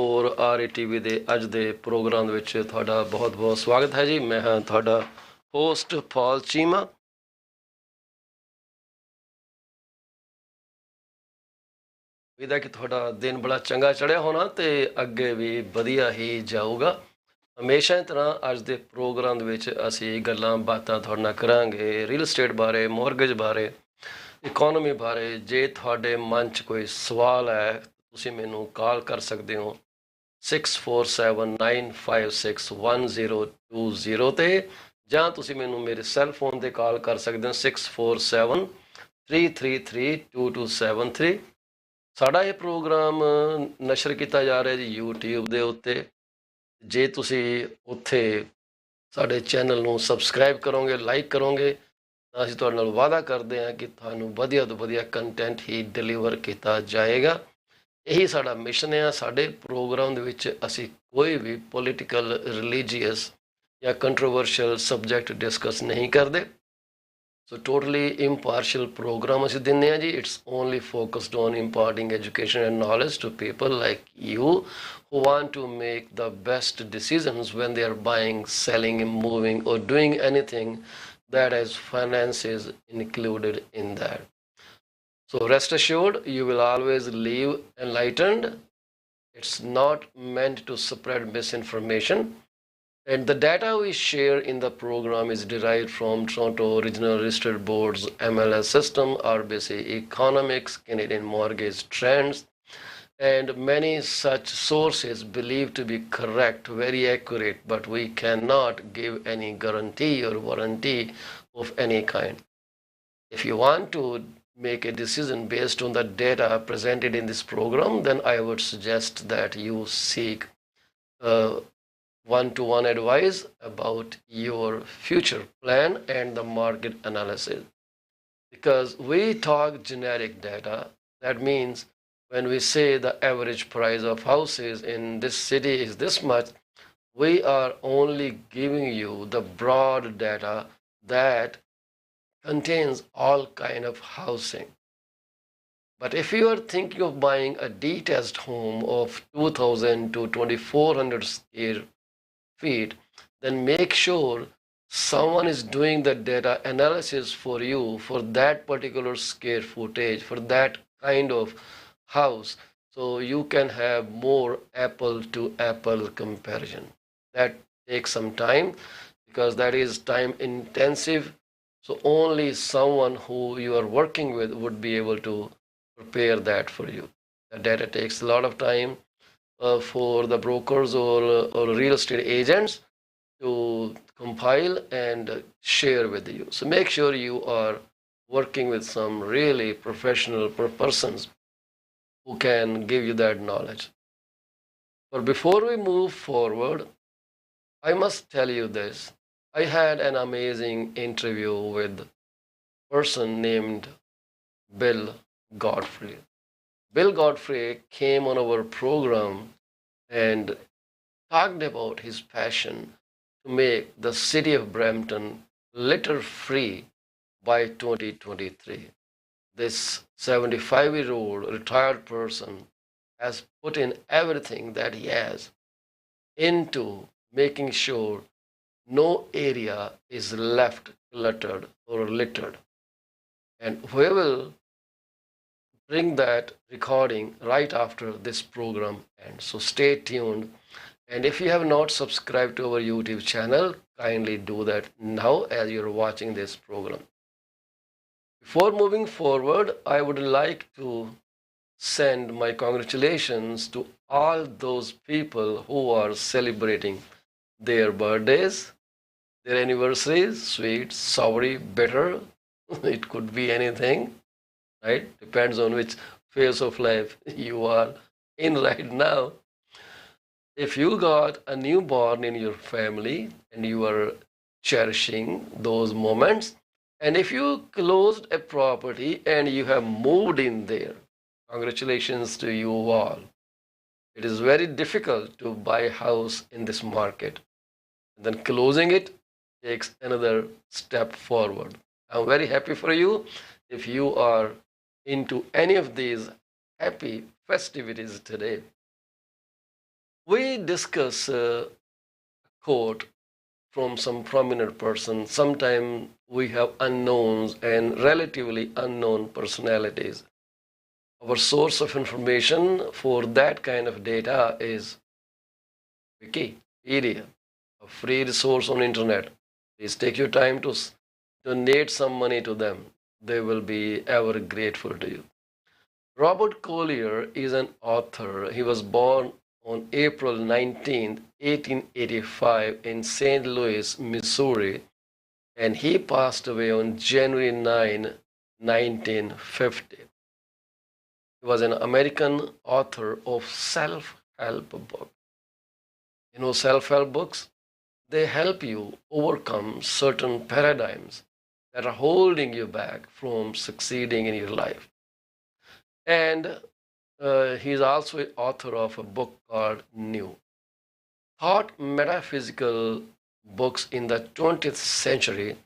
और RATV ਦੇ ਅੱਜ ਦੇ ਪ੍ਰੋਗਰਾਮ ਵਿੱਚ ਤੁਹਾਡਾ ਬਹੁਤ-ਬਹੁਤ ਸਵਾਗਤ ਹੈ ਜੀ। ਮੈਂ ਹਾਂ ਤੁਹਾਡਾ ਹੋਸਟ ਪੌਲ ਚੀਮਾ। ਉਮੀਦ ਹੈ ਕਿ ਤੁਹਾਡਾ ਦਿਨ ਬੜਾ ਚੰਗਾ ਚੜ੍ਹਿਆ ਹੋਣਾ ਤੇ ਅੱਗੇ ਵੀ ਵਧੀਆ ਹੀ ਜਾਊਗਾ। ਹਮੇਸ਼ਾ ਦੀ ਤਰ੍ਹਾਂ ਅੱਜ ਦੇ ਪ੍ਰੋਗਰਾਮ ਦੇ ਵਿੱਚ ਅਸੀਂ ਗੱਲਾਂ ਬਾਤਾਂ ਤੁਹਾਡੇ ਨਾਲ ਕਰਾਂਗੇ ਰੀਅਲ estate ਬਾਰੇ, ਮੌਰਗੇਜ ਬਾਰੇ, ਇਕੋਨਮੀ ਬਾਰੇ। ਜੇ ਤੁਹਾਡੇ ਮਨ 'ਚ ਕੋਈ ਸਵਾਲ ਹੈ ਤੁਸੀਂ ਮੈਨੂੰ ਕਾਲ ਕਰ ਸਕਦੇ ਹੋ 6479561020 ਤੇ, ਜਾਂ ਤੁਸੀਂ ਮੈਨੂੰ ਮੇਰੇ ਸੈੱਲ ਫੋਨ ਤੇ ਕਾਲ ਕਰ ਸਕਦੇ ਹੋ 6473332273। ਸਾਡਾ ਇਹ ਪ੍ਰੋਗਰਾਮ ਨਸ਼ਰ ਕੀਤਾ ਜਾ ਰਿਹਾ ਜੀ YouTube ਦੇ ਉੱਤੇ। ਜੇ ਤੁਸੀਂ ਉੱਥੇ ਸਾਡੇ ਚੈਨਲ ਨੂੰ ਸਬਸਕ੍ਰਾਈਬ ਕਰੋਗੇ, ਲਾਈਕ ਕਰੋਗੇ, ਤਾਂ ਅਸੀਂ ਤੁਹਾਡੇ ਨਾਲ ਵਾਅਦਾ ਕਰਦੇ ਹਾਂ ਕਿ ਤੁਹਾਨੂੰ ਵਧੀਆ ਤੋਂ ਵਧੀਆ ਕੰਟੈਂਟ ਹੀ ਡਿਲੀਵਰ ਕੀਤਾ ਜਾਏਗਾ। ਇਹੀ ਸਾਡਾ ਮਿਸ਼ਨ ਹੈ। ਸਾਡੇ ਪ੍ਰੋਗਰਾਮ ਦੇ ਵਿੱਚ ਅਸੀਂ ਕੋਈ ਵੀ ਪੋਲੀਟੀਕਲ, ਰਿਲੀਜੀਅਸ ਜਾਂ ਕੰਟਰੋਵਰਸ਼ੀਅਲ ਸਬਜੈਕਟ ਡਿਸਕਸ ਨਹੀਂ ਕਰਦੇ। ਸੋ ਟੋਟਲੀ ਇੰਪਾਰਸ਼ੀਅਲ ਪ੍ਰੋਗਰਾਮ ਅਸੀਂ ਦਿੰਦੇ ਹਾਂ ਜੀ। It's only focused on imparting education and knowledge to people like you who want to make the best decisions when they are buying, selling, moving, or doing anything that has finances included in that. So rest assured, you will always leave enlightened. It's not meant to spread misinformation. And the data we share in the program is derived from Toronto Regional Registered Board's MLS system, RBC Economics, Canadian Mortgage Trends, and many such sources believed to be correct, very accurate, but we cannot give any guarantee or warranty of any kind. If you want to make a decision based on the data presented in this program, then I would suggest that you seek one-to-one advice about your future plan and the market analysis. Because we talk generic data, that means when we say the average price of houses in this city is this much, we are only giving you the broad data that contains all kind of housing. But if you are thinking of buying a detached home of 2,000 to 2,400 square feet, then make sure someone is doing the data analysis for you for that particular square footage, for that kind of house, so you can have more apple to apple comparison. That takes some time because that is time intensive. So only someone who you are working with would be able to prepare that for you. The data takes a lot of time for the brokers or real estate agents to compile and share with you. So make sure you are working with some really professional persons who can give you that knowledge. But before we move forward, I must tell you this. I had an amazing interview with a person named Bill Godfrey. Bill Godfrey came on our program and talked about his passion to make the city of Brampton litter-free by 2023. This 75-year-old retired person has put in everything that he has into making sure no area is left cluttered or littered. And we will bring that recording right after this program ends. So stay tuned. And if you have not subscribed to our YouTube channel, kindly do that now as you're watching this program. Before moving forward, I would like to send my congratulations to all those people who are celebrating their birthdays, their anniversaries, sweet, sour, bitter. It could be anything, right? Depends on which phase of life you are in right now. If you got a newborn in your family and you are cherishing those moments, and if you closed a property and you have moved in there, congratulations to you all. It is very difficult to buy a house in this market. And then closing it takes another step forward. I'm very happy for you if you are into any of these happy festivities today. We discuss a quote from some prominent person. Sometimes we have unknowns and relatively unknown personalities. Our source of information for that kind of data is Wikipedia, a free resource on internet. Please take your time to donate some money to them. They will be ever grateful to you. Robert Collier is an author. He was born on April 19th, 1885 in St. Louis, Missouri, and he passed away on January 9, 1950. He was an American author of self-help books. You know, self-help books, they help you overcome certain paradigms that are holding you back from succeeding in your life. And he's also an author of a book called New. Thought metaphysical books in the 20th century.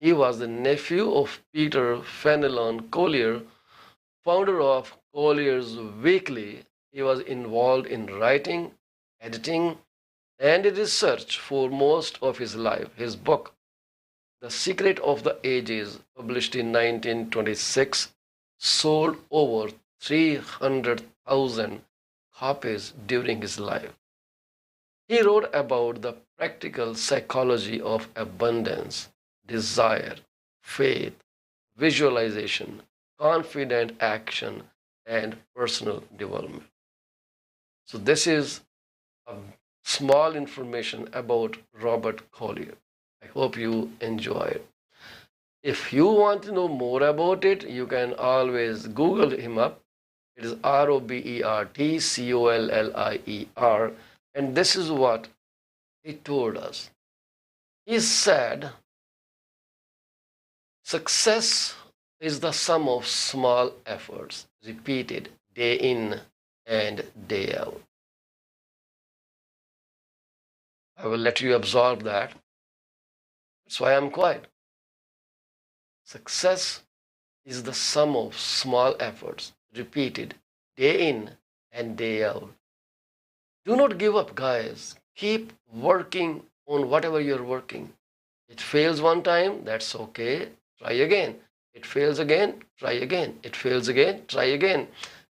He was the nephew of Peter Fenelon Collier, founder of Collier's Weekly. He was involved in writing, editing, and research for most of his life. His book, The Secret of the Ages, published in 1926, sold over 300,000 copies during his life. He wrote about the practical psychology of abundance, desire, faith, visualization, confident action, and personal development. So, this is a small information about Robert Collier. I hope you enjoy it. If you want to know more about it, you can always Google him up. It is Robertcollier, and this is what he told us. He said, success is the sum of small efforts repeated day in and day out. I will let you absorb that. That's why I'm quiet. Success is the sum of small efforts repeated day in and day out. Do not give up, guys. Keep working on whatever you're working. It fails one time, that's okay. Try again. It fails again, try again. It fails again, try again.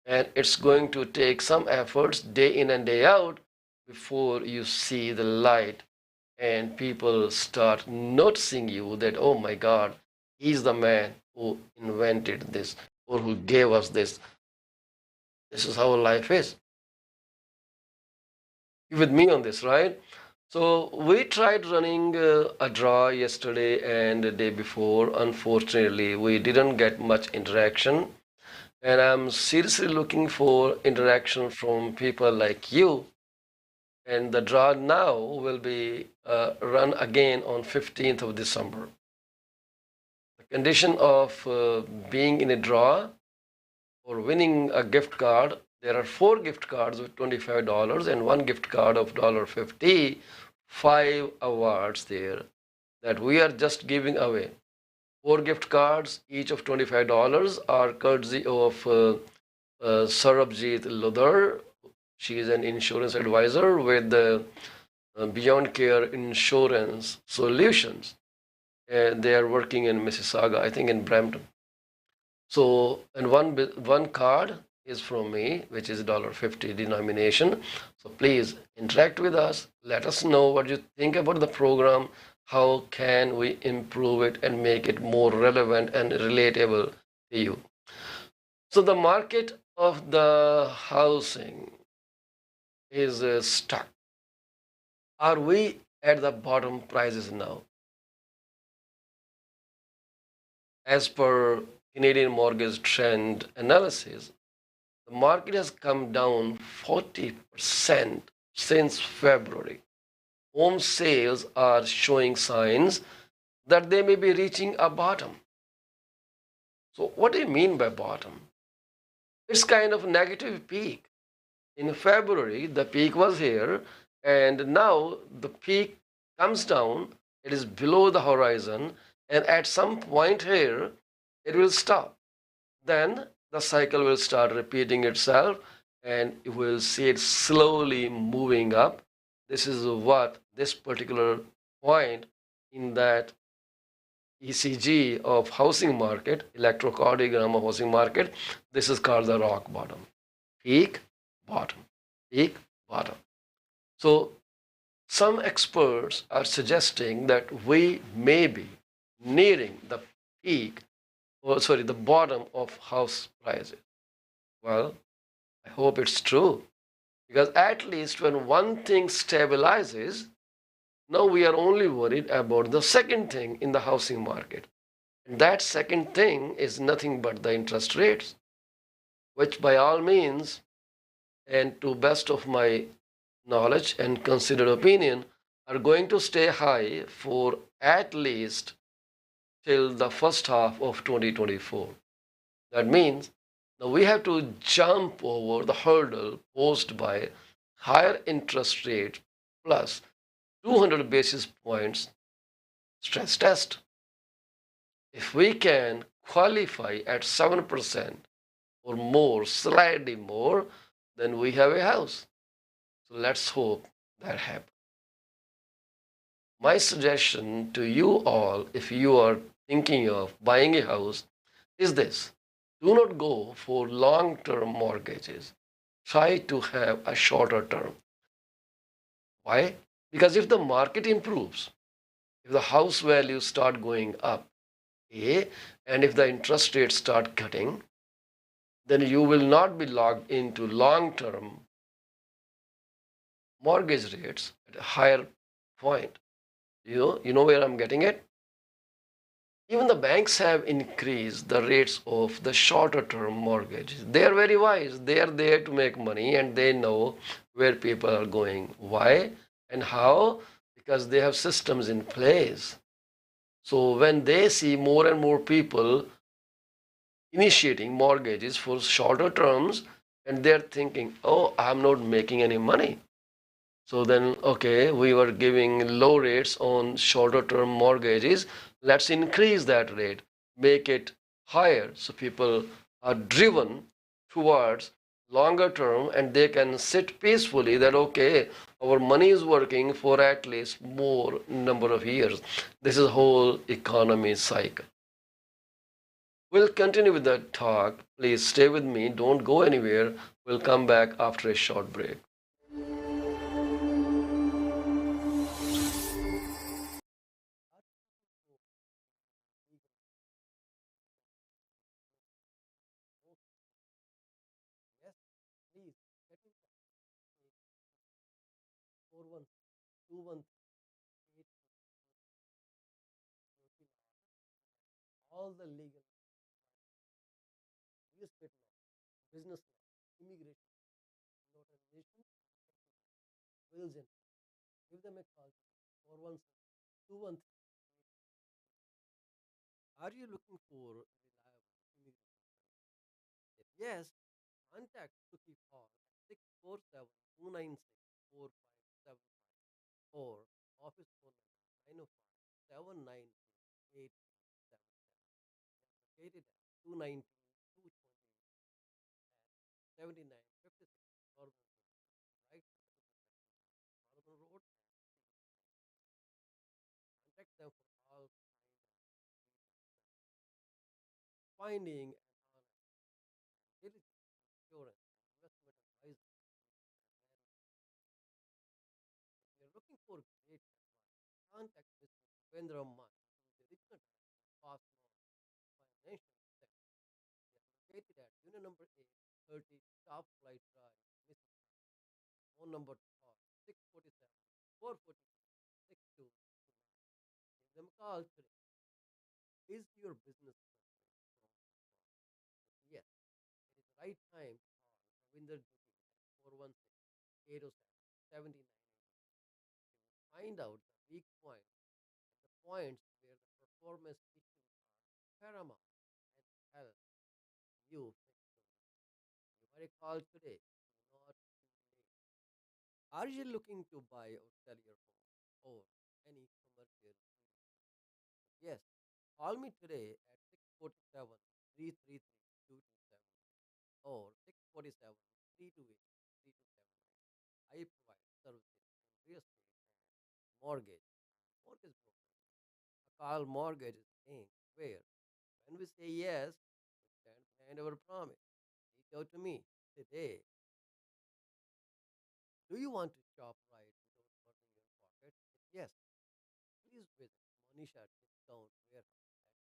And it's going to take some efforts day in and day out before you see the light and people start noticing you that, oh my God, he's the man who invented this or who gave us this. This is how life is. You with me on this, right? So we tried running a draw yesterday and the day before. Unfortunately, we didn't get much interaction. And I'm seriously looking for interaction from people like you. And the draw now will be run again on 15th of December. The condition of being in a draw or winning a gift card, there are 4 gift cards with $25 and 1 gift card of $50. 5 awards there that we are just giving away. 4 gift cards, each of $25, are courtesy of Sarabjit Ludar. She is an insurance advisor with Beyond Care Insurance Solutions. And they are working in Mississauga, I think in Brampton. So, and one card is from me, which is $50 denomination. So please interact with us. Let us know what you think about the program. How can we improve it and make it more relevant and relatable to you? So the market of the housing is stuck. Are we at the bottom prices now? As per Canadian Mortgage Trend Analysis, the market has come down 40% since February. Home sales are showing signs that they may be reaching a bottom. So what do you mean by bottom? It's kind of a negative peak. In February, the peak was here, and now the peak comes down. It is below the horizon, and at some point here, it will stop. Then the cycle will start repeating itself, and you will see it slowly moving up. This is what this particular point in that ECG of housing market, electrocardiogram of housing market, this is called the rock bottom. Peak, bottom, peak, bottom. So some experts are suggesting that we may be nearing the peak, or sorry, the bottom of house prices. Well, I hope it's true because at least when one thing stabilizes, now we are only worried about the second thing in the housing market. And that second thing is nothing but the interest rates, which by all means, and to best of my knowledge and considered opinion, are going to stay high for at least till the first half of 2024. That means now we have to jump over the hurdle posed by higher interest rate plus 200 basis points stress test. If we can qualify at 7% or more, slightly more, then we have a house. So let's hope that happens. My suggestion to you all, if you are thinking of buying a house, is this: do not go for long term mortgages. Try to have a shorter term. Why? Because if the market improves, if the house values start going up, and if the interest rates start cutting, then you will not be locked into long term mortgage rates at a higher point. You know where I'm getting at? Even the banks have increased the rates of the shorter term mortgages. They are very wise. They are there to make money and they know where people are going. Why and how? Because they have systems in place. So when they see more and more people initiating mortgages for shorter terms and they're thinking, oh, I'm not making any money. So then, okay, we were giving low rates on shorter term mortgages. Let's increase that rate, make it higher so people are driven towards longer term and they can sit peacefully that, okay, our money is working for at least more number of years. This is whole economy cycle. We'll continue with that talk. Please stay with me. Don't go anywhere. We'll come back after a short break. Yes, please get in touch. 4121 all the legal real estate law, business law, immigration, notarization, wills and give them a call 417 Are you looking for reliable immigration? If yes, contact Suki Paul at 647-296-4575 or office phone number 905-792-8877 located at 219 7956 Northern Road, right Northern Road. Contact them for all finding an honest diligent insurance and investment advisor. If you're looking for great advice, contact Mr. Devendra Mann, who is the original director of Fast Financial Tech. They are located at unit number 830 Top Flight Drive, Mississauga. Phone number to call 647 442 6229. Give them a call today. Is your business suffering from fraud? Yes, it is the right time to call Ravinder Duggi at 416-807-7980. Find out the weak points and the points where the performance issues are paramount and help you fix them. Give her a call today. Do not too late. Are you looking to buy or sell your home or any commercial? Yes. Call me today at 647 333 2270 or 647 I provide services in real estate and mortgage broker. A call mortgage is paying where when we say yes, we stand behind our promise. Reach out to me today. Do you want to shop right without hurting your pocket? If yes, please visit Monisha Discount Warehouse at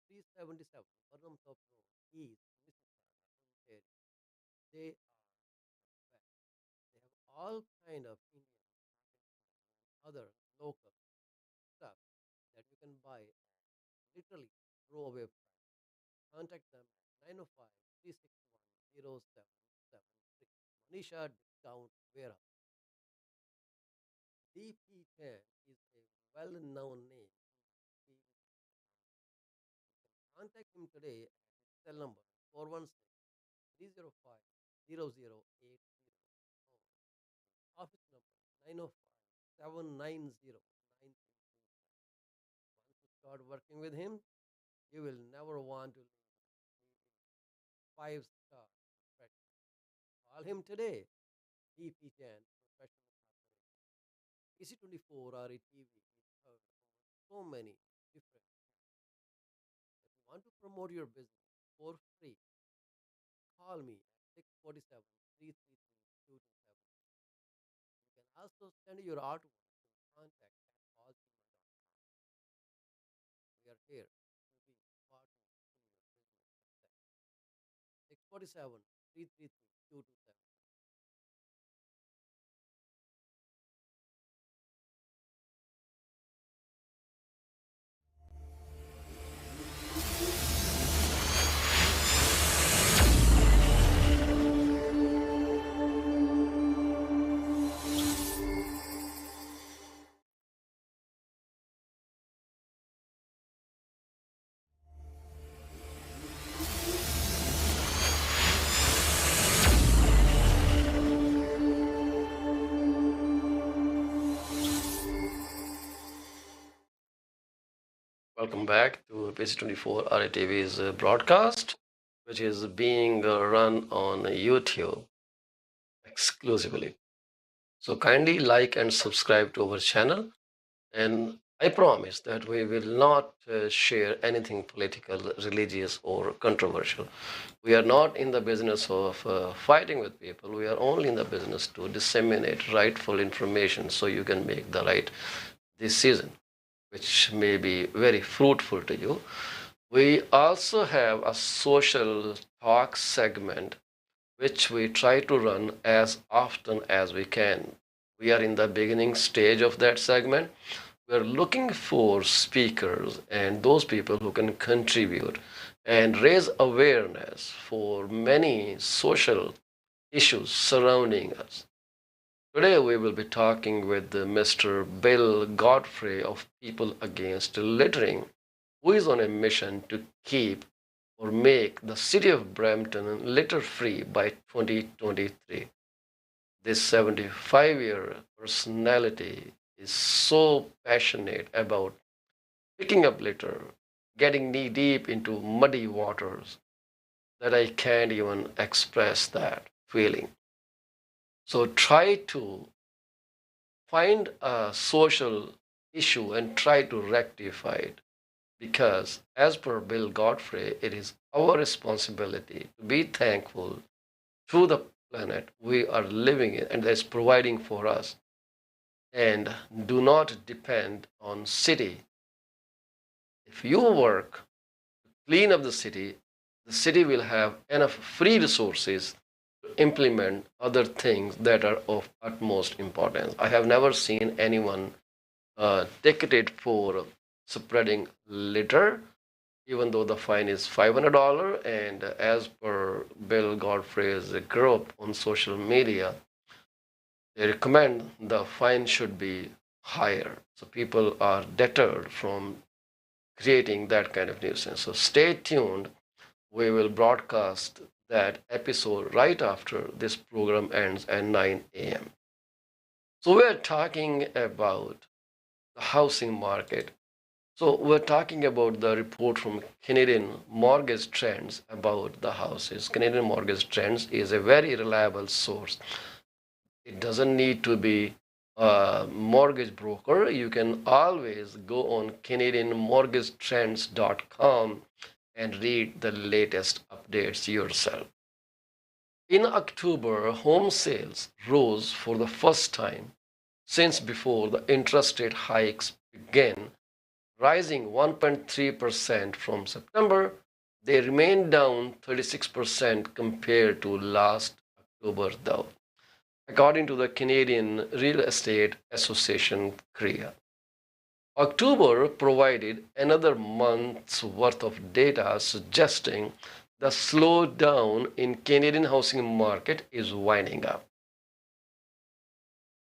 377 Burnham Top Road, East Mississauga, Ontario. They are the best. They have all kind of Indian, Pakistani, and other local stuff that you can buy at literally throwaway price. Contact them at 905 361 0773. Monisha Discount Warehouse. DP10 is a well-known name in the TV. Contact him today at his cell number 416-305-0080 or office number 905-790-9327. Once you start working with him, you will never want to leave. He is five-star professional. Call him today. DP10 Professional Corporation. AC24 RA TV is heard over so many different channels. If you want to promote your business for free, call me at 647 333 2272. You can also send your artwork to contact at paulcheema.com. We are here to be partners in your business success. 647 333 2272. Welcome back to PC24 RATV's broadcast, which is being run on YouTube exclusively. So kindly like and subscribe to our channel. And I promise that we will not share anything political, religious, or controversial. We are not in the business of fighting with people. We are only in the business to disseminate rightful information so you can make the right decision, which may be very fruitful to you. We also have a social talk segment which we try to run as often as we can. We are in the beginning stage of that segment. We're looking for speakers and those people who can contribute and raise awareness for many social issues surrounding us. Today, we will be talking with Mr. Bill Godfrey of People Against Littering, who is on a mission to keep or make the city of Brampton litter free by 2023. This 75-year personality is so passionate about picking up litter, getting knee deep into muddy waters, that I can't even express that feeling. So try to find a social issue and try to rectify it. Because, as per Bill Godfrey, it is our responsibility to be thankful to the planet we are living in and that's providing for us. And do not depend on city. If you work to clean up the city will have enough free resources to implement other things that are of utmost importance. I have never seen anyone ticketed for spreading litter, even though the fine is $500. And as per Bill Godfrey's group on social media, they recommend the fine should be higher. So people are deterred from creating that kind of nuisance. So stay tuned. We will broadcast that episode right after this program ends at 9 a.m. So we're talking about the housing market So we're talking about the report from Canadian Mortgage Trends about the houses. Canadian Mortgage Trends is a very reliable source. It doesn't need to be a mortgage broker. You can always go on canadianmortgagetrends.com and read the latest updates yourself. In October, home sales rose for the first time since before the interest rate hikes began, rising 1.3% from September. They remained down 36% compared to last October, though, according to the Canadian Real Estate Association, CREA. October provided another month's worth of data suggesting the slowdown in Canadian housing market is winding up.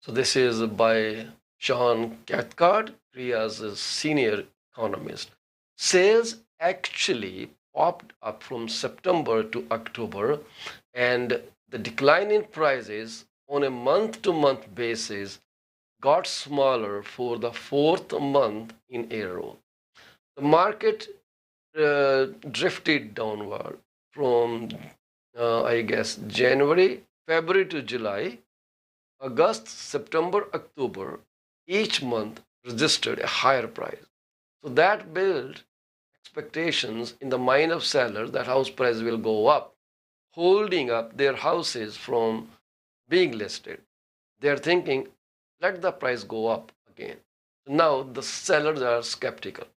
So this is by Sean Cathcart, CREA's senior economist. Sales actually popped up from September to October, and the decline in prices on a month-to-month basis got smaller for the fourth month in a row. The market drifted downward from, I guess, January, February to July, August, September, October. Each month registered a higher price. So that built expectations in the mind of sellers that house prices will go up, holding up their houses from being listed. They're thinking, let the price go up again. Now the sellers are skeptical.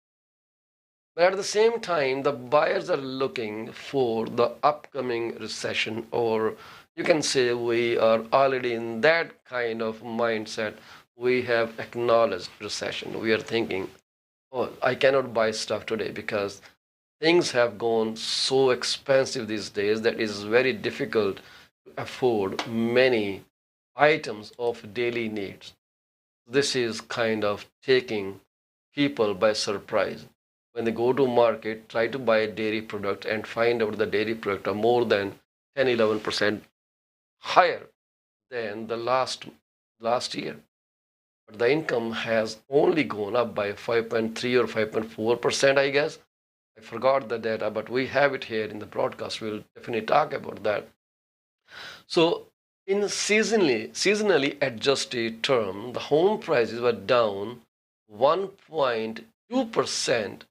But at the same time, the buyers are looking for the upcoming recession, or you can say we are already in that kind of mindset. We have acknowledged recession. We are thinking, oh, I cannot buy stuff today because things have gone so expensive these days that it is very difficult to afford many items of daily needs. This is kind of taking people by surprise. When they go to market, try to buy a dairy product and find out the dairy product are more than 10-11% higher than the last year. But the income has only gone up by 5.3 or 5.4%, I guess. I forgot the data, but we have it here in the broadcast. We'll definitely talk about that. So in seasonally adjusted term, the home prices were down 1.2%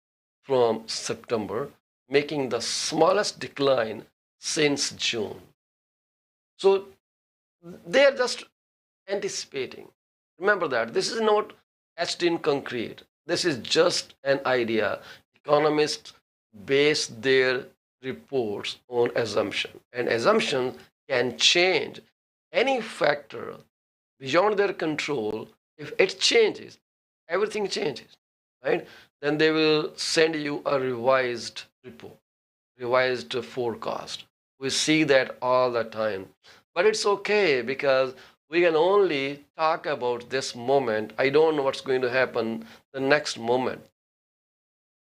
from September, making the smallest decline since June. So they are just anticipating. Remember that this is not etched in concrete. This is just an idea. Economists base their reports on assumption, and assumptions can change. Any factor beyond their control, if it changes, everything changes, right? Then they will send you a revised report, revised forecast. We see that all the time. But it's okay because we can only talk about this moment. I don't know what's going to happen the next moment.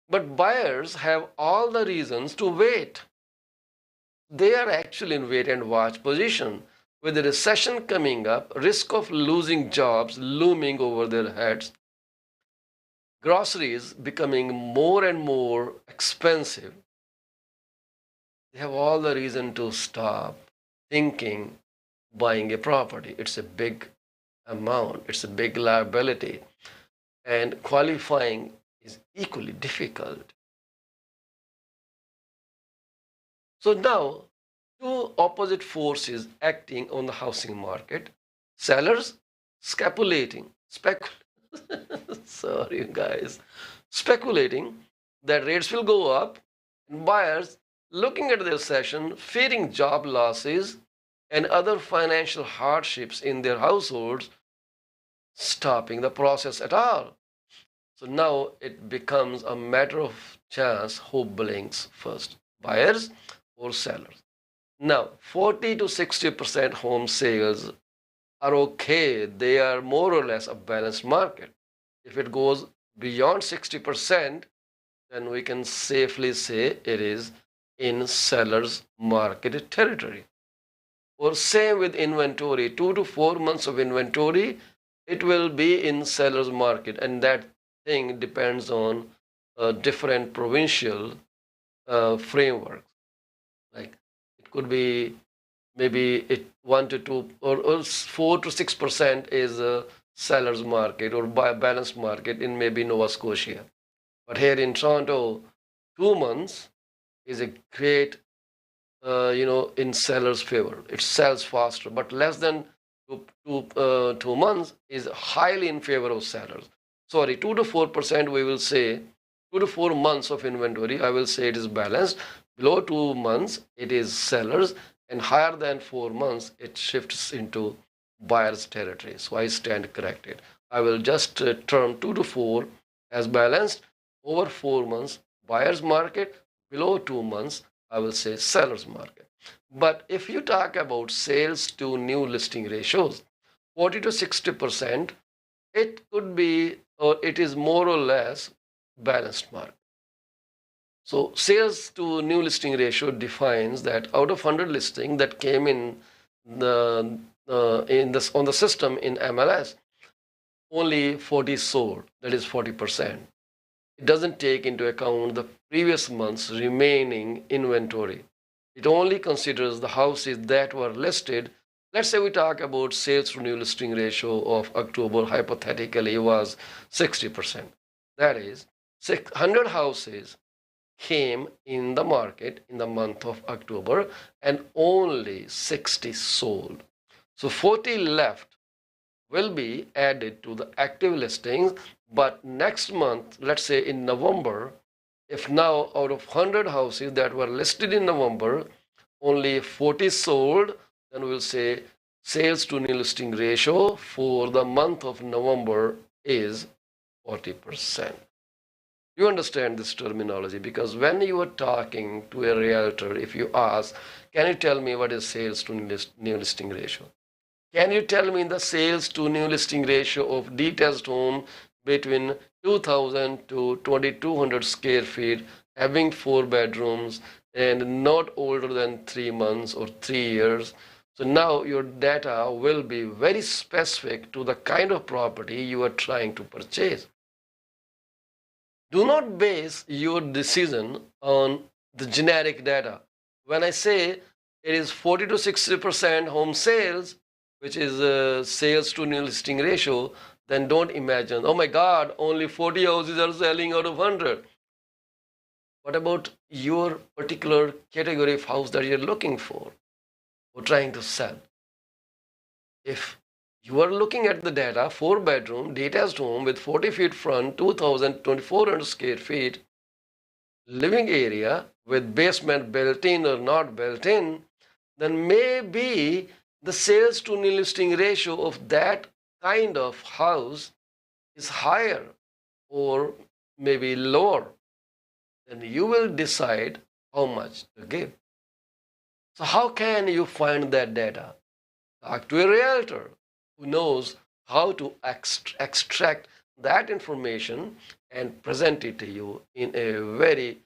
But buyers have all the reasons to wait. They are actually in wait and watch position. With the recession coming up, risk of losing jobs looming over their heads, groceries becoming more and more expensive, they have all the reason to stop thinking buying a property. It's a big amount, it's a big liability, and qualifying is equally difficult. So now, two opposite forces acting on the housing market: sellers sorry guys, speculating that rates will go up, and buyers looking at their recession, fearing job losses and other financial hardships in their households, stopping the process at all. So now it becomes a matter of chance who blinks first, buyers or sellers. Now, 40 to 60% home sales are okay. They are more or less a balanced market. If it goes beyond 60%, then we can safely say it is in seller's market territory. Or same with inventory, 2 to 4 months of inventory, it will be in seller's market, and that thing depends on different provincial frameworks. Like it could be maybe it 1 to 2 or 4 to 6% is a seller's market or balanced market in maybe Nova Scotia. But here in Toronto, 2 months is a great, in seller's favor. It sells faster, but less than 2 months is highly in favor of sellers. Sorry, 2 to 4% we will say 2 to 4 months of inventory. I will say it is balanced. Below 2 months, it is sellers, and higher than 4 months, it shifts into buyer's territory. So I stand corrected. I will just term 2 to 4 as balanced. Over 4 months, buyer's market. Below 2 months, I will say seller's market. But if you talk about sales to new listing ratios, 40 to 60%, it could be, or it is more or less balanced market. So sales to new listing ratio defines that out of 100 listings that came in the on the system in MLS, only 40 sold. That is 40%. It doesn't take into account the previous month's remaining inventory. It only considers the houses that were listed. Let's say we talk about sales to new listing ratio of October, hypothetically was 60%. That is, 600 houses came in the market in the month of October and only 60 sold. So 40 left will be added to the active listings. But next month, let's say in November, if now out of 100 houses that were listed in November, only 40 sold, then we'll say sales to new listing ratio for the month of November is 40%. You understand this terminology, because when you are talking to a realtor, if you ask, can you tell me what is sales to new listing ratio? Can you tell me the sales to new listing ratio of detached home between 2000 to 2200 square feet, having 4 bedrooms and not older than 3 months or 3 years? So now your data will be very specific to the kind of property you are trying to purchase. Do not base your decision on the generic data. When I say it is 40 to 60% home sales, which is sales to new listing ratio, then don't imagine, oh my God, only 40 houses are selling out of 100. What about your particular category of house that you're looking for or trying to sell? If you are looking at the data, 4 bedroom, detached home with 40 feet front, 2,400 square feet, living area with basement built in or not built in, then maybe the sales to new listing ratio of that kind of house is higher or maybe lower. Then you will decide how much to give. So how can you find that data? Talk to a realtor who knows how to extract that information and present it to you in a very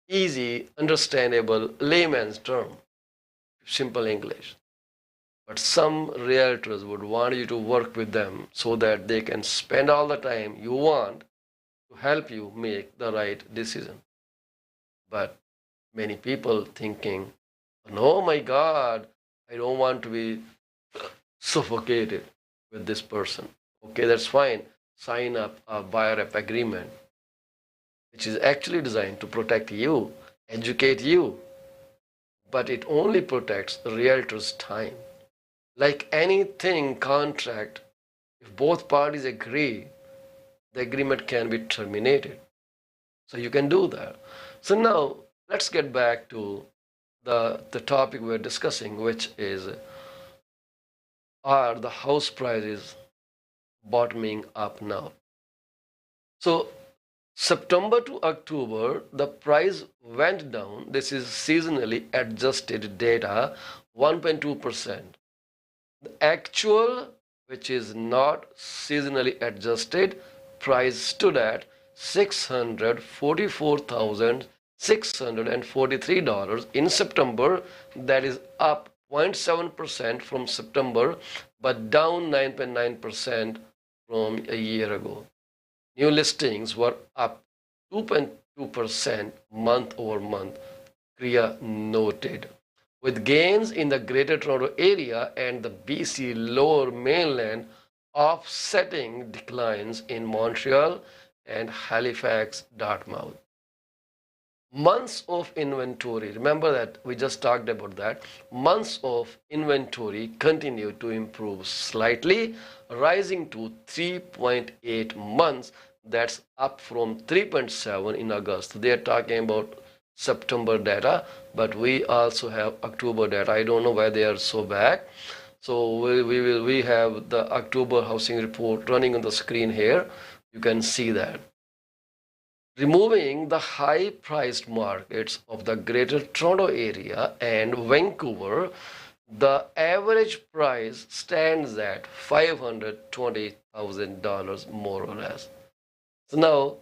easy, understandable layman's term, simple English. But some realtors would want you to work with them so that they can spend all the time you want to help you make the right decision. But many people thinking, oh my God, I don't want to be suffocated with this person. Okay, that's fine. Sign up a buyer rep agreement, which is actually designed to protect you, educate you, but it only protects the realtor's time. Like anything contract, if both parties agree, the agreement can be terminated. So you can do that. So now let's get back to the topic we're discussing, which is, are the house prices bottoming up now? So September to October, the price went down. This is seasonally adjusted data, 1.2%. The actual, which is not seasonally adjusted, price stood at $644,643 in September. That is up 0.7% from September, but down 9.9% from a year ago. New listings were up 2.2% month over month, Kriya noted. With gains in the Greater Toronto Area and the BC Lower Mainland offsetting declines in Montreal and Halifax, Dartmouth. Months of inventory, remember that we just talked about that. Months of inventory continue to improve slightly, rising to 3.8 months. That's up from 3.7 in August. They are talking about September data, but we also have October data. I don't know why they are so back. So we have the October housing report running on the screen here. You can see that. Removing the high-priced markets of the Greater Toronto Area and Vancouver, the average price stands at $520,000 more or less. So now,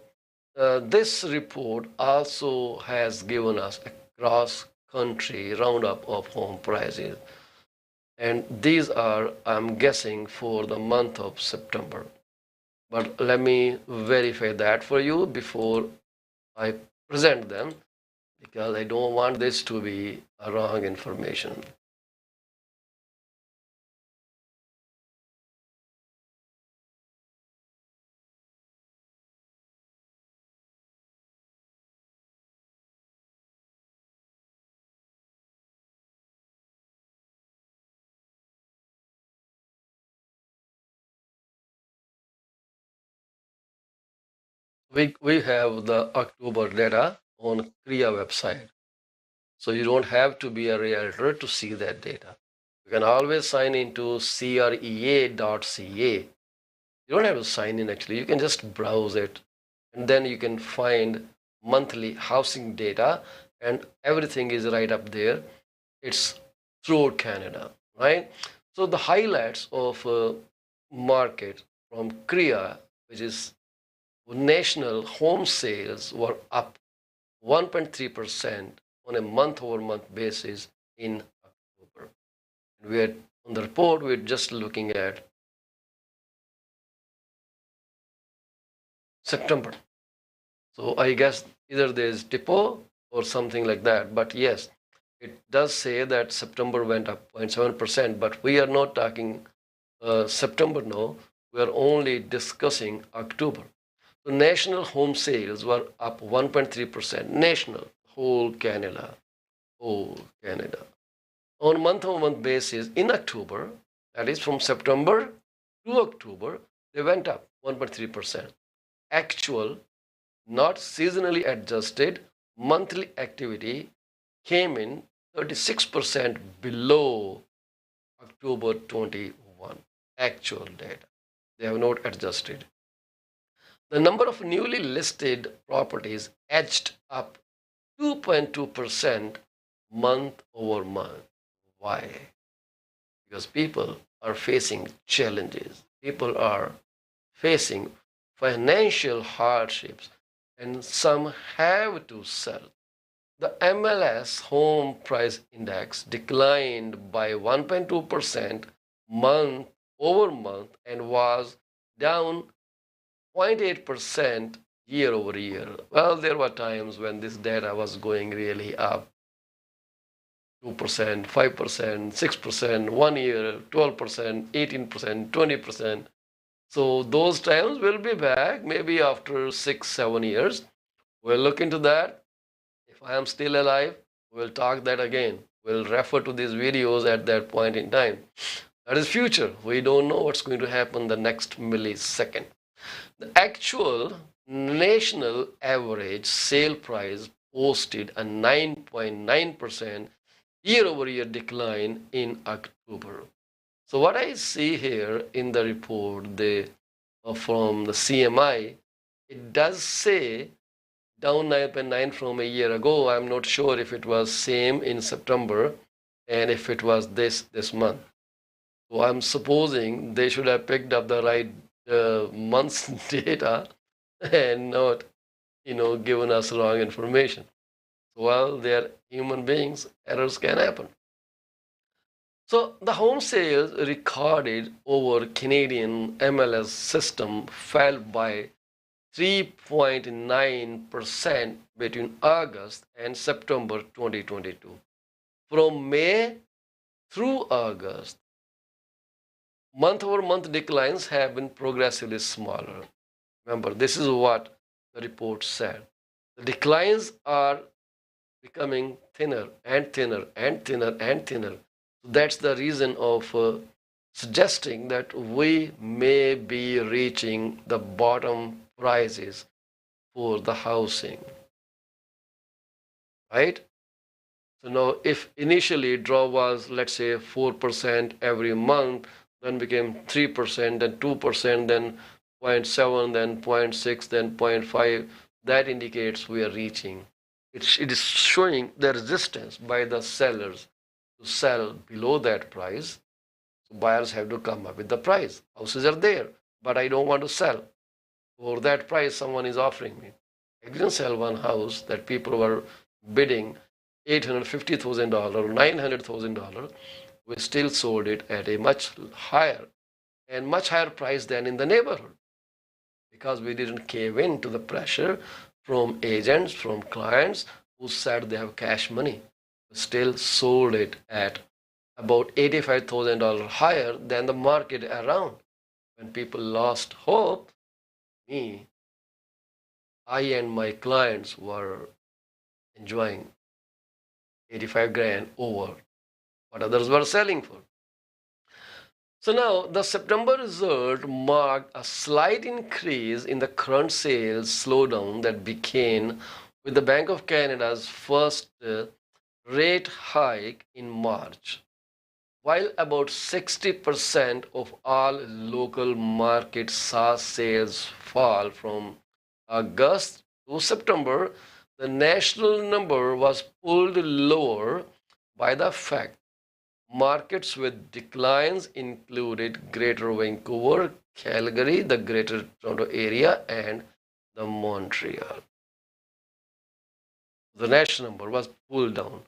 this report also has given us a cross-country roundup of home prices. And these are, I'm guessing, for the month of September. But let me verify that for you before I present them, because I don't want this to be a wrong information. We have the October data on Kriya website. So you don't have to be a realtor to see that data. You can always sign into crea.ca. You don't have to sign in actually. You can just browse it, and then you can find monthly housing data, and everything is right up there. It's throughout Canada, right? So the highlights of market from Kriya, which is national home sales, were up 1.3% on a month-over-month basis in October. We're on the report. We're just looking at September. So I guess either there's typo or something like that. But yes, it does say that September went up 0.7%, but we are not talking September now. We are only discussing October. So national home sales were up 1.3%. National, whole Canada. On month-over-month basis in October, that is from September to October, they went up 1.3%. Actual, not seasonally adjusted, monthly activity came in 36% below October 21 actual data. They have not adjusted. The number of newly listed properties edged up 2.2% month over month. Why? Because people are facing challenges. People are facing financial hardships, and some have to sell. The MLS Home Price Index declined by 1.2% month over month and was down 0.8% year over year. Well, there were times when this data was going really up 2%, 5%, 6%, 1 year, 12%, 18%, 20%. So those times will be back maybe after 6, 7 years. We'll look into that. If I am still alive, we'll talk that again. We'll refer to these videos at that point in time. That is future. We don't know what's going to happen the next millisecond. The actual national average sale price posted a 9.9% year-over-year decline in October. So what I see here in the report from the CMI, it does say down 9.9 from a year ago. I'm not sure if it was same in September and if it was this month. So I'm supposing they should have picked up the right month's data and not, given us wrong information. Well, they're human beings. Errors can happen. So the home sales recorded over Canadian MLS system fell by 3.9% between August and September 2022. From May through August, month-over-month declines have been progressively smaller. Remember, this is what the report said. The declines are becoming thinner and thinner and thinner and thinner. That's the reason of suggesting that we may be reaching the bottom prices for the housing, right? So now if initially draw was, let's say, 4% every month, then became 3%, then 2%, then 0.7, then 0.6, then 0.5, that indicates we are reaching. It is showing the resistance by the sellers to sell below that price. So buyers have to come up with the price. Houses are there, but I don't want to sell. For that price someone is offering me. I didn't sell one house that people were bidding $850,000 or $900,000. We still sold it at a much higher price than in the neighborhood, because we didn't cave in to the pressure from agents, from clients who said they have cash money. We still sold it at about $85,000 higher than the market around. When people lost hope, I and my clients were enjoying 85 grand over what others were selling for. So now the September result marked a slight increase in the current sales slowdown that began with the Bank of Canada's first rate hike in March. While about 60% of all local markets saw sales fall from August to September, the national number was pulled lower by the fact markets with declines included Greater Vancouver, Calgary, the Greater Toronto Area, and the Montreal. The national number was pulled down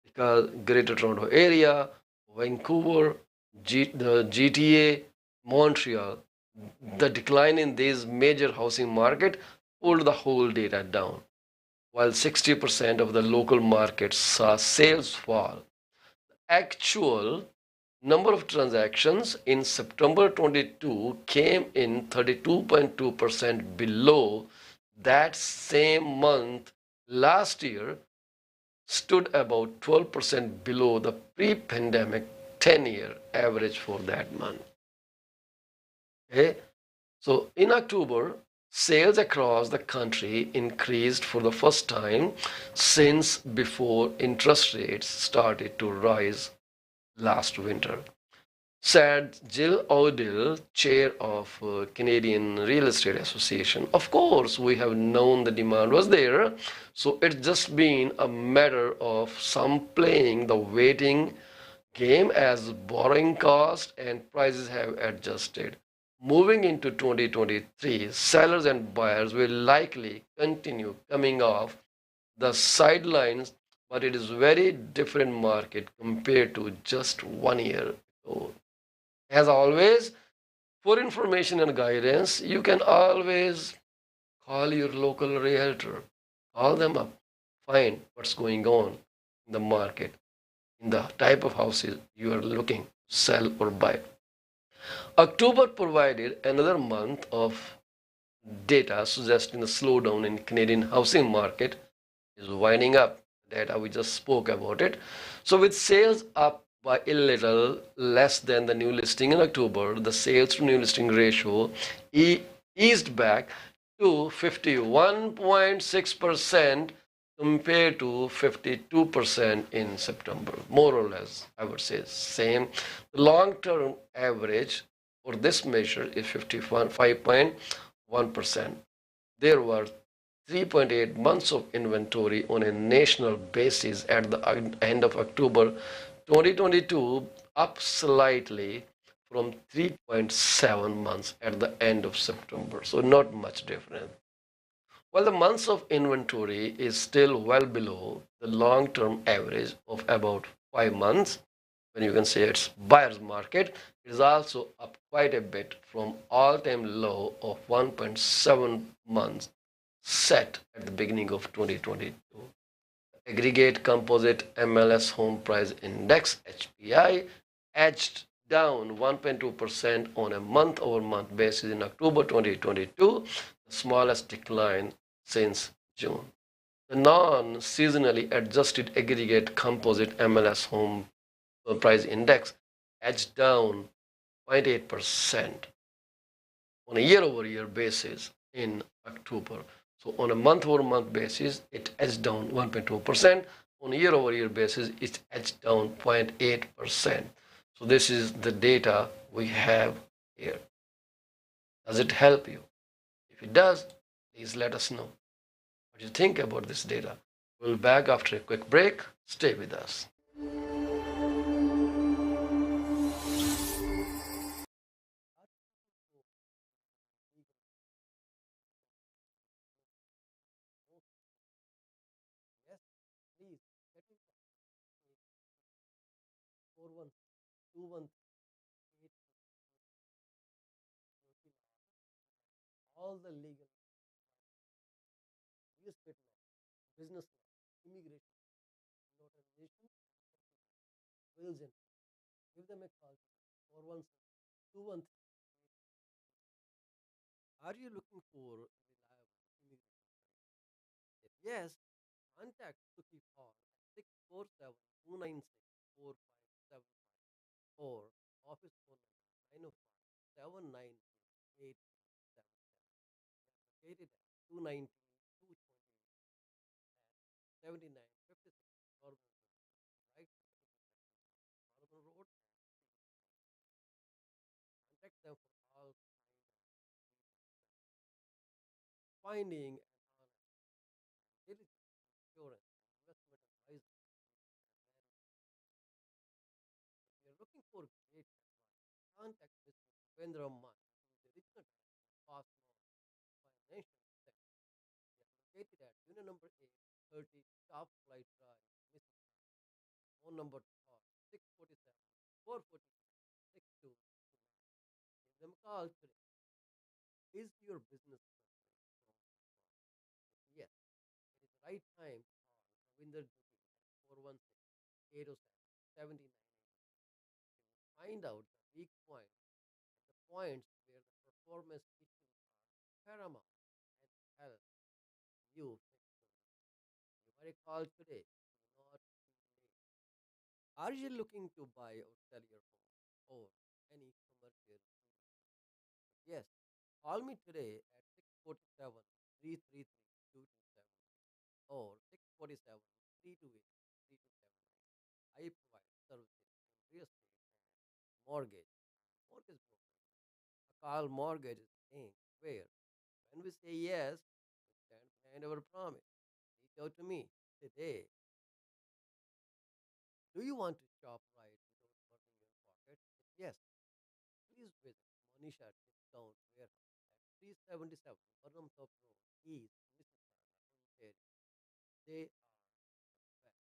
because Greater Toronto Area, Vancouver, the GTA, Montreal, the decline in these major housing market pulled the whole data down, while 60% of the local markets saw sales fall. Actual number of transactions in September 22 came in 32.2% below that same month last year, stood about 12% below the pre-pandemic 10-year average for that month. Okay, so in October, sales across the country increased for the first time since before interest rates started to rise last winter, said Jill Odell, chair of Canadian Real Estate Association. Of course, we have known the demand was there, so it's just been a matter of some playing the waiting game as borrowing costs and prices have adjusted. Moving into 2023, sellers and buyers will likely continue coming off the sidelines, but it is very different market compared to just 1 year ago. As always, for information and guidance, you can always call your local realtor. Call them up, find what's going on in the market, in the type of houses you are looking to sell or buy. October provided another month of data suggesting the slowdown in Canadian housing market is winding up. Data we just spoke about it. So with sales up by a little less than the new listing in October, the sales to new listing ratio eased back to 51.6% compared to 52% in September. More or less, I would say same. The long-term average for this measure is 55.1%. There were 3.8 months of inventory on a national basis at the end of October 2022, up slightly from 3.7 months at the end of September. So not much difference. While the months of inventory is still well below the long-term average of about 5 months, when you can say it's buyer's market, it is also up quite a bit from all-time low of 1.7 months set at the beginning of 2022. Aggregate Composite MLS Home Price Index (HPI) edged down 1.2% on a month-over-month basis in October 2022, the smallest decline since June. The non-seasonally adjusted aggregate composite MLS Home Price Index edged down 0.8% on a year-over-year basis in October. So on a month-over-month basis, it edged down 1.2%. On a year-over-year basis, it edged down 0.8%. So this is the data we have here. Does it help you? If it does, please let us know what you think about this data. We'll be back after a quick break. Stay with us. Yes, please get in touch. 4121 all the legal real estate law, business law, immigration, notarization, wills and give them a call. 417 Are you looking for reliable immigration service? If yes, contact Suki Paul at 647-296-4575 or office phone number 905-792-8877. Located at 219 7956 Northern right Northern Road. Contact them for all kinds of finding an honest diligent insurance investment advisor. If you're looking for great advice, contact Mr. Devendra Mann, who is the original director of Financial Center. They are located at unit number 830 Top Flight Drive, Mississauga. Phone number to call 647 442 6229. Give them a call today. Is your business suffering from this? Yes, it is the right time to call Ravinder Duggi at 416-807-7980. Find out the weak points and the points where the performance issues are paramount and help you fix them. Give her a call today. Do not too late. Are you looking to buy or sell your home or any commercial real estate? Yes, call me today at 647 333 or 647 328 3279. I provide services in real estate and mortgage. Mortgage broker. A call mortgage is Inc. Where when we say yes, we stand behind our promise. Reach out to me today. Do you want to shop right without hurting your pocket? If yes, please visit Monisha Discount Warehouse at 377 Burnham Top Road, East Mississauga, Ontario. They are the best.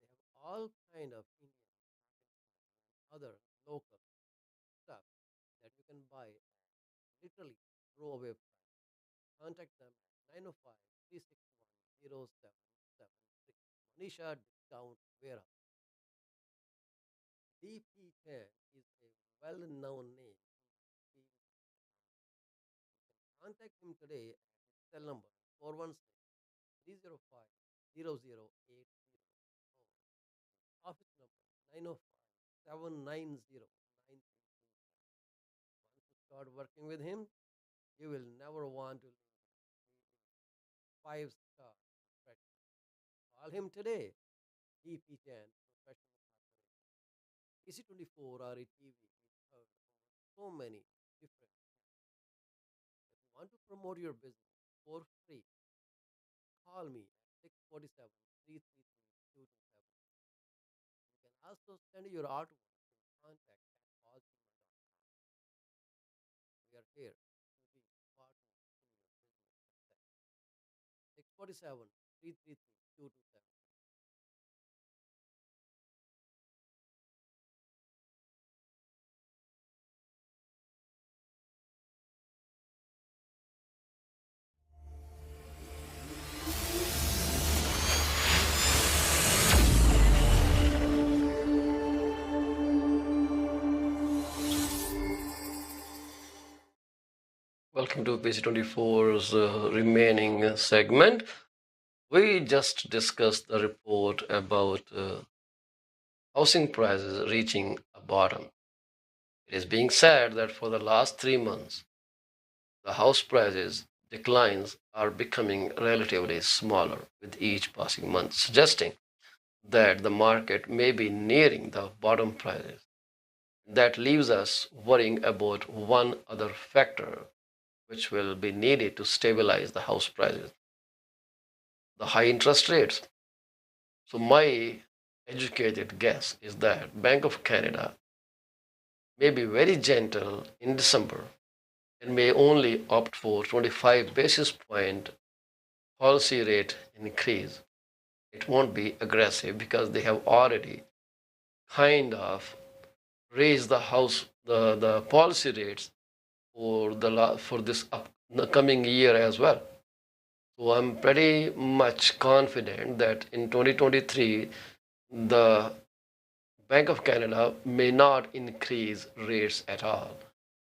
They have all kind of Indian, Pakistani, and other local stuff that you can buy at literally throwaway price. Contact them at 905 361 0773. Monisha Discount Warehouse. DP10 is a well-known name in the TV accounting. Contact him today at his cell number 416-305-0080 or office number 905-790-9327. Once you start working with him, you will never want to lose him. He is five-star professional. Call him today. DP10 Professional Corporation. AC24 or a TV is heard over so many different channels. If you want to promote your business for free, call me at 647 333 2277. You can also send your artwork to contact at paulcheema.com. We are here to be partners in your business success. 647 333 2277. welcome to PC24's remaining segment. We just discussed the report about housing prices reaching a bottom. It is being said that for the last 3 months, the house prices declines are becoming relatively smaller with each passing month, suggesting that the market may be nearing the bottom prices. That leaves us worrying about one other factor which will be needed to stabilize the house prices: the high interest rates. So my educated guess is that Bank of Canada may be very gentle in December and may only opt for 25 basis point policy rate increase. It won't be aggressive because they have already kind of raised the policy rates for this the coming year as well. So I'm pretty much confident that in 2023 the Bank of Canada may not increase rates at all,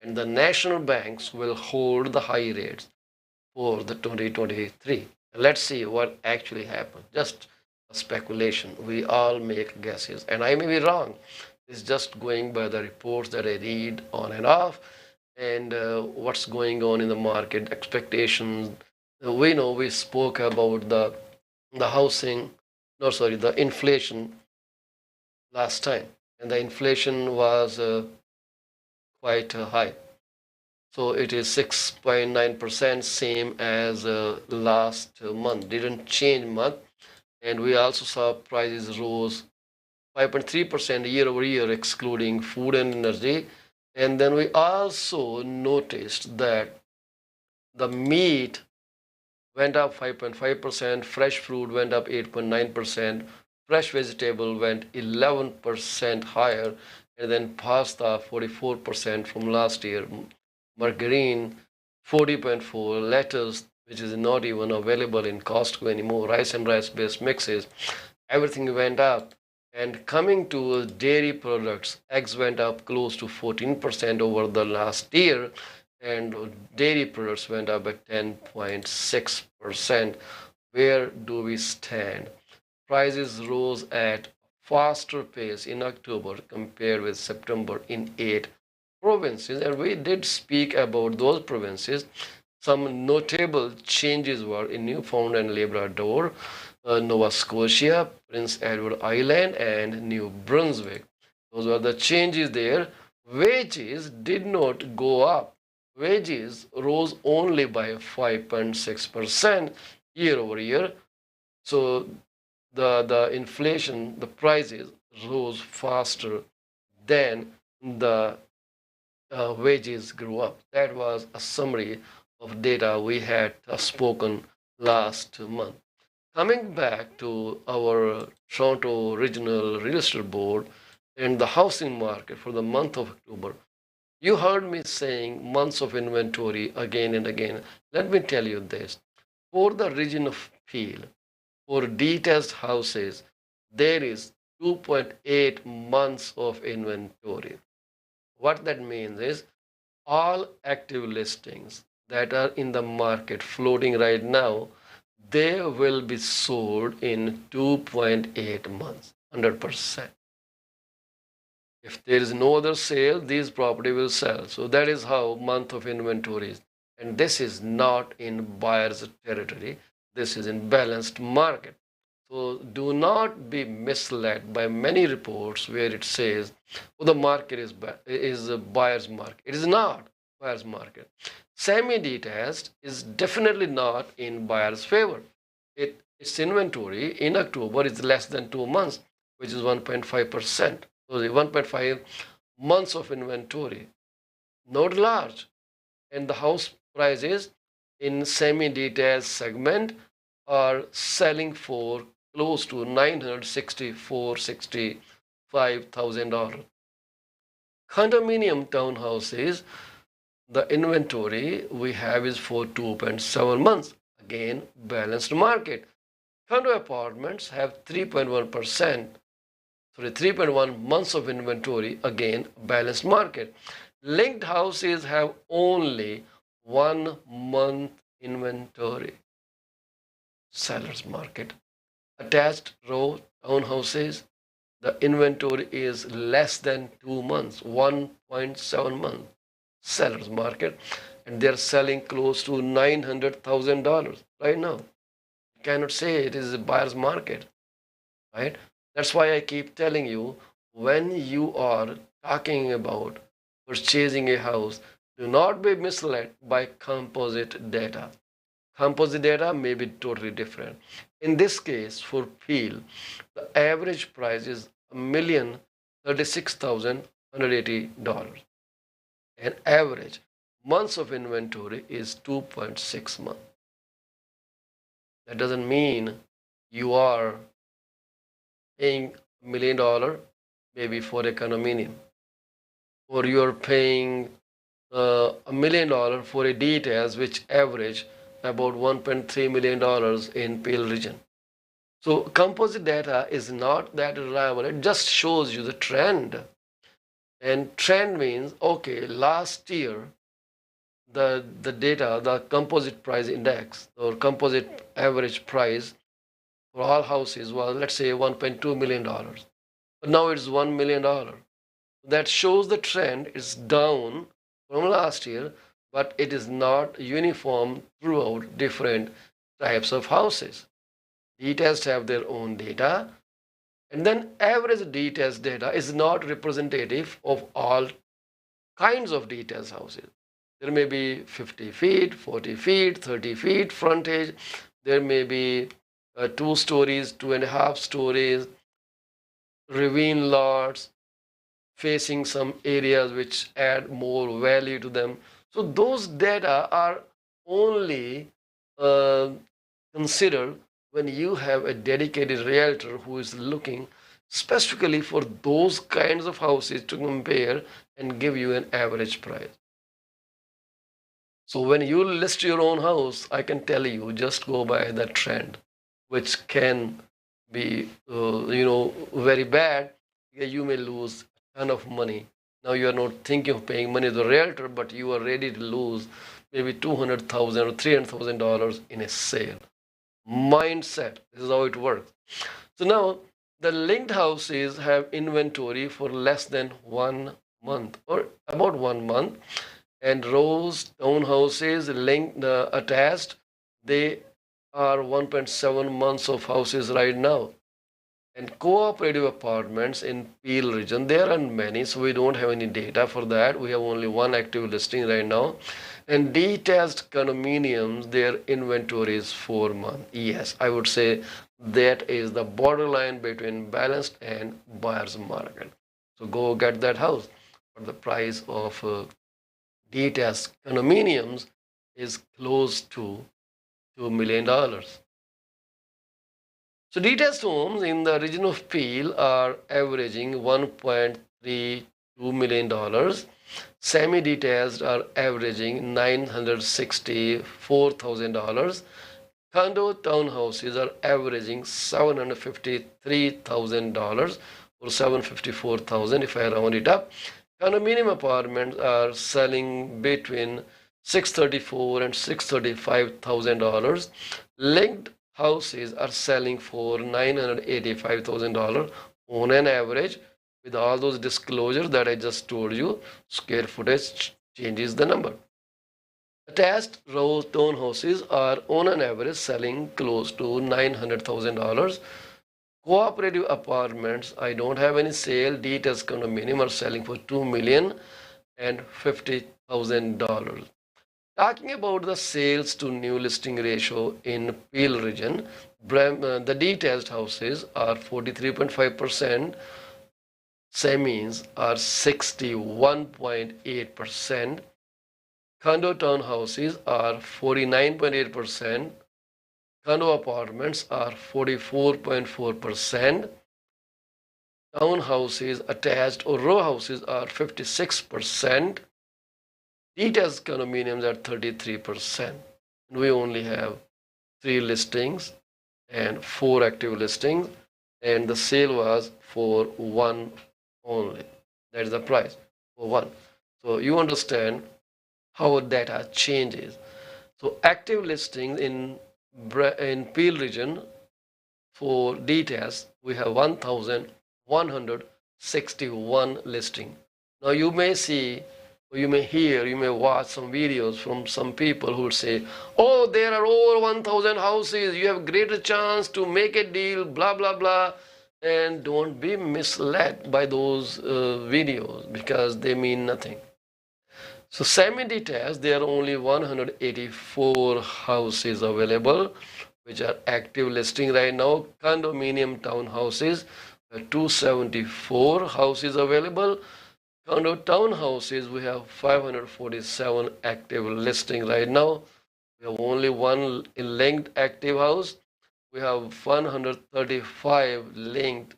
and the national banks will hold the high rates for the 2023. Let's see what actually happens. Just a speculation. We all make guesses, and I may be wrong. It's just going by the reports that I read on and off, and what's going on in the market, expectations. We know we spoke about the housing, no, sorry, the inflation last time, and the inflation was quite high. So it is 6.9%, same as last month. Didn't change much, and we also saw prices rose 5.3% year over year, excluding food and energy. And then we also noticed that the meat went up 5.5%, fresh fruit went up 8.9%, fresh vegetable went 11% higher, and then pasta 44% from last year, margarine 40.4, lettuce, which is not even available in Costco anymore, rice and rice based mixes, everything went up. And coming to dairy products, eggs went up close to 14% over the last year, and dairy products went up by 10.6%. Where do we stand? Prices rose at faster pace in October compared with September in 8 provinces, and we did speak about those provinces. Some notable changes were in Newfoundland and Labrador, Nova Scotia, Prince Edward Island, and New Brunswick. Those were the changes there. Wages did not go up. Wages rose only by 5.6% year over year. So the inflation, the prices rose faster than the wages grew up. That was a summary of data we had spoken last month. Coming back to our Toronto Regional Real Estate Board and the housing market for the month of October, you heard me saying months of inventory again and again. Let me tell you this. For the region of Peel, for detached houses, there is 2.8 months of inventory. What that means is all active listings that are in the market floating right now, they will be sold in 2.8 months, 100%. If there is no other sale, these property will sell. So that is how month of inventory is. And this is not in buyer's territory. This is in balanced market. So do not be misled by many reports where it says, oh, the market is a buyer's market. It is not buyer's market. Semi-detached is definitely not in buyer's favor. Its inventory in October is less than 2 months, which is 1.5%. So the 1.5 months of inventory, not large. And the house prices in semi-detached segment are selling for close to $964,000-$65,000. Condominium townhouses, the inventory we have is for 2.7 months. Again, balanced market. Condo apartments have 3.1 months of inventory. Again, balanced market. Linked houses have only 1 month inventory. Seller's market. Attached row townhouses, the inventory is less than 2 months, 1.7 months. Seller's market, and they're selling close to $900,000 right now. You cannot say it is a buyer's market, right? That's why I keep telling you, when you are talking about purchasing a house, do not be misled by composite data. Composite data may be totally different. In this case, for Peel, the average price is $1,036,180, and average months of inventory is 2.6 months. That doesn't mean you are paying $1 million maybe for a condominium, or you are paying $1 million for a details which average about $1.3 million in Peel region. So composite data is not that reliable. It just shows you the trend. And trend means, okay, last year, the data, the composite price index or composite average price for all houses was, let's say, $1.2 million. But now it's $1 million. That shows the trend is down from last year, but it is not uniform throughout different types of houses. Detached have their own data, and then average detached data is not representative of all kinds of detached houses. There may be 50 feet, 40 feet, 30 feet frontage. There may be 2 stories, 2.5 stories, ravine lots, facing some areas which add more value to them. So those data are only uh, considered when you have a dedicated realtor who is looking specifically for those kinds of houses to compare and give you an average price. So when you list your own house, I can tell you, just go by that trend, which can be, very bad. You may lose a ton of money. Now you are not thinking of paying money to the realtor, but you are ready to lose maybe $200,000 or $300,000 in a sale. Mindset. This is how it works. So now the linked houses have inventory for less than 1 month or about 1 month, and rows townhouses linked attached, they are 1.7 months of houses right now. And cooperative apartments in Peel region, there are many, so we don't have any data for that. We have only one active listing right now. And detached condominiums, their inventory is 4 months. Yes, I would say that is the borderline between balanced and buyer's market. So go get that house. But the price of detached condominiums is close to $2 million. So detached homes in the region of Peel are averaging $1.32 million. Semi-detached are averaging $964,000. Condo townhouses are averaging $753,000 or $754,000 if I round it up. Condominium apartments are selling between $634,000 and $635,000. Linked houses are selling for $985,000 on an average. With all those disclosures that I just told you, square footage changes the number. Attached row townhouses are on an average selling close to $900,000. Cooperative apartments, I don't have any sale. Detached condominium are selling for $2,050,000. Talking about the sales to new listing ratio in Peel region, the detached houses are 43.5%, semis are 61.8%, condo townhouses are 49.8%, condo apartments are 44.4%, townhouses attached or row houses are 56%, detached condominiums are 33%. We only have 3 listings and 4 active listings, and the sale was for 1 only. That is the price for 1. So you understand how data changes. So active listings in Peel region for details, we have 1,161 listing. Now you may see, or you may hear, you may watch some videos from some people who will say, "Oh, there are over 1,000 houses. You have greater chance to make a deal." Blah blah blah, and don't be misled by those videos because they mean nothing. So semi-detached, there are only 184 houses available, which are active listing right now. Condominium townhouses, 274 houses available. Condo townhouses, we have 547 active listing right now. We have only one linked active house. We have 135 linked,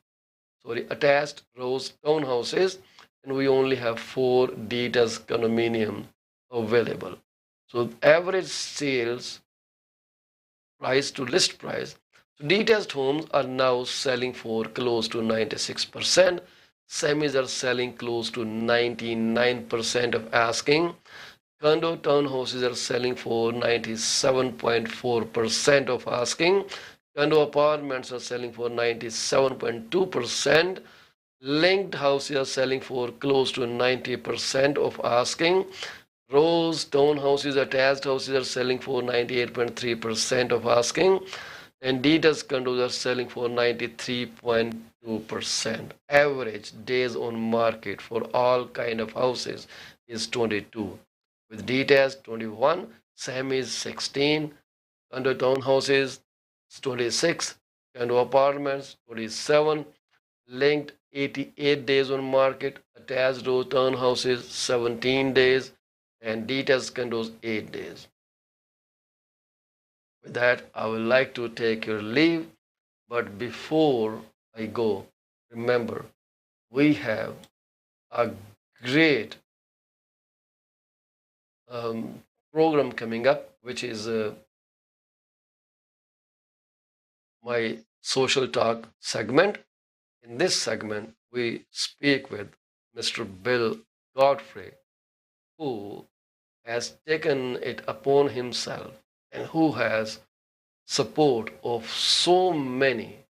sorry, attached rows townhouses, and we only have four detached condominium available. So average sales price to list price. So detached homes are now selling for close to 96%. Semis are selling close to 99% of asking. Condo townhouses are selling for 97.4% of asking. Condo apartments are selling for 97.2%. Linked houses are selling for close to 90% of asking. Rows, townhouses, attached houses are selling for 98.3% of asking. And detached condos are selling for 93.2%. Average days on market for all kind of houses is 22. With detached 21, semis 16, condo townhouses 26, condo apartments 27, linked 88 days on market, attached row townhouses 17 days, and detached condos 8 days. With that, I would like to take your leave, but before I go, remember, we have a great um, program coming up, which is my social talk segment. In this segment, we speak with Mr. Bill Godfrey, who has taken it upon himself and who has support of so many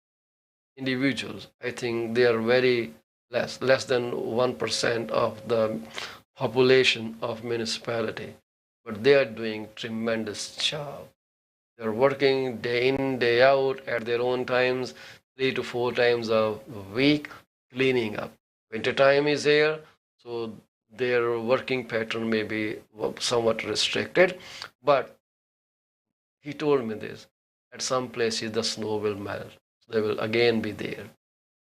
individuals. I think they are very less than 1% of the population of municipality, but they are doing tremendous job. They're working day in, day out at their own times, 3 to 4 times a week, cleaning up. Winter time is here, so their working pattern may be somewhat restricted. But he told me this: at some places the snow will melt. So they will again be there.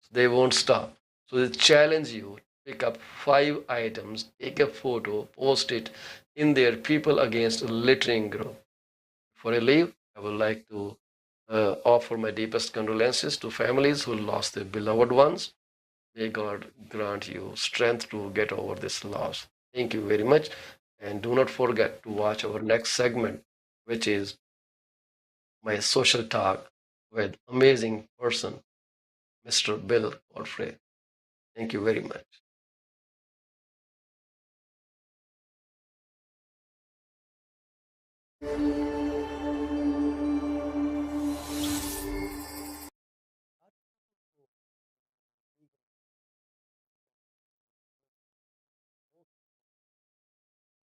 So they won't stop. So they challenge you: pick up 5 items, take a photo, post it in their People Against Littering group. Before I leave, I would like to offer my deepest condolences to families who lost their beloved ones. May God grant you strength to get over this loss. Thank you very much. And do not forget to watch our next segment, which is my social talk with amazing person, Mr. Bill Godfrey. Thank you very much.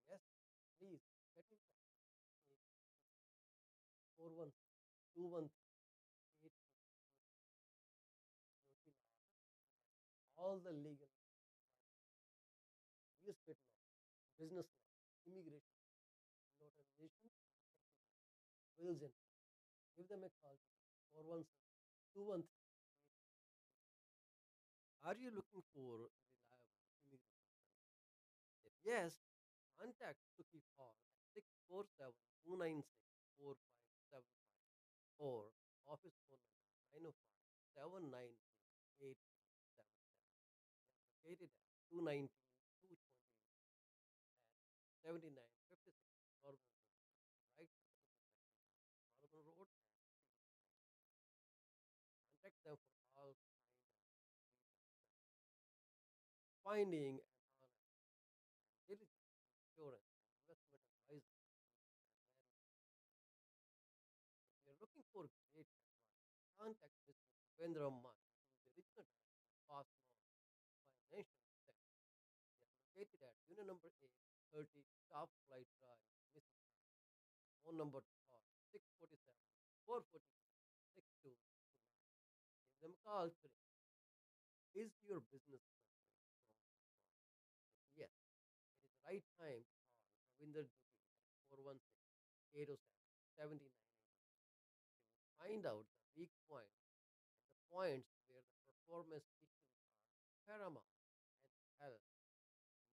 Yes, please get in touch. 4121 all the legal real estate law, business law, immigration, notarization, wills and give them a call today. 4121. Are you looking for reliable immigration? If yes, contact Suki Hall at 647 296 or office phone number 905 located at 292 7956 Northern right Northern Road. Contact them for all finding an honest, diligent insurance investment Therefore, great advice. Contact Mr. Bhavendra Man, who is the original director of Fast Loan Financial Center. They are located at unit number 830 Top Flight Drive, Mississauga. Phone number to call 647 442 6229. Give them a call today. Is your business suffering from this problem? If yes, it is the right time to call Ravinder Dubey at 416 807 7980. He will find out the weak points and the points where the performance issues are paramount and help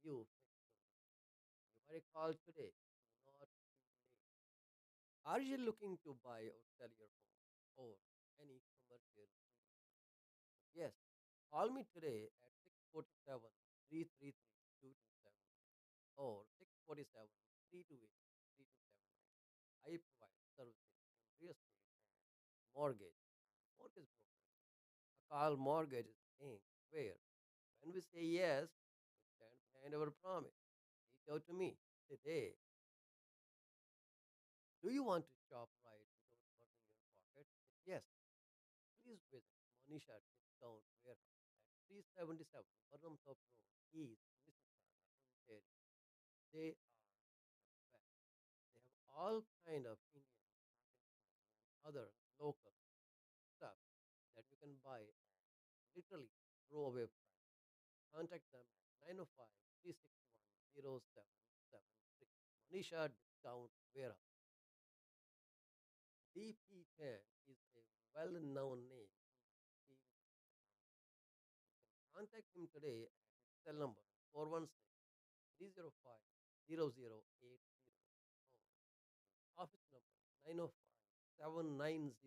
you fix those. Give her a call today. Do not too late. Are you looking to buy or sell your home or any commercial real estate? Yes, call me today at 647 333 2279 or 647 328 3279. I provide services in real estate and mortgage. Mortgage broker. A call mortgage is paying where when we say yes, we stand behind our promise. Reach out to me today. Do you want to shop right without burning your pocket? If yes, please visit Monisha Discount Warehouse at 377 Burnhamthorpe Road, East Mississauga, Ontario. They are the best. They have all kind of Indian, Pakistani, and other local stuff that you can buy at literally throwaway price. Contact them at 905 361 0773. Monisha Discount Warehouse. DP10 is a well-known name in the field of accounting. You can contact him today at his cell number 416 305 0080 or his office number 905 790